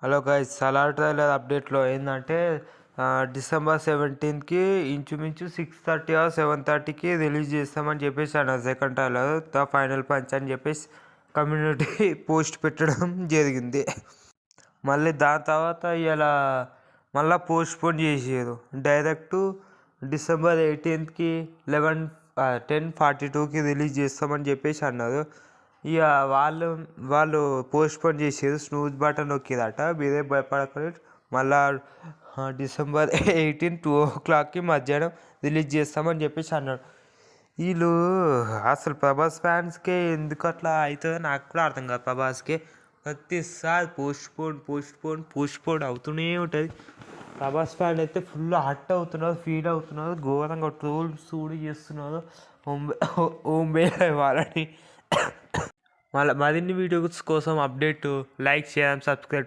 Hello guys, Salaar trailer అప్డేట్లో ఏంటంటే December 17కి ఇంచుమించు 6:30 are 7:30కి release చేస్తామని చెప్పేసి అన్నారు. Second trailer the final punch అని చెప్పేసి కమ్యూనిటీ పోస్ట్ పెట్టడం జరిగింది. మళ్ళీ దాని తర్వాత ఇలా మళ్ళీ పోస్ట్పోన్ చేసారు. డైరెక్ట్ డిసెంబర్ 18కి 10:42కి రిలీజ్ చేస్తామని చెప్పేసి అన్నారు. ఇక వాళ్ళు పోస్ట్పోన్ చేసేది స్నూజ్ బటన్ నొక్కిదట. మీరే భయపడకండి, మళ్ళా డిసెంబర్ 18 2 o'clockకి మధ్యాహ్నం రిలీజ్ చేస్తామని చెప్పేసి అన్నాడు. వీళ్ళు అసలు ప్రభాస్ ఫ్యాన్స్కే ఎందుకు అట్లా అవుతుందో నాకు కూడా అర్థం కాదు. ప్రభాస్కి ప్రతిసారి పోస్ట్పోన్ అవుతూనే ఉంటుంది. ప్రభాస్ ఫ్యాన్ అయితే ఫుల్ హట్ అవుతున్నారు, ఫీల్ అవుతున్నారు, ఘోరంగా ట్రోల్స్ కూడా చేస్తున్నారు ఓంబే వాళ్ళని. మరిన్ని వీడియోస్ కోసం అప్డేట్ లైక్ చేయండి, సబ్స్క్రైబ్.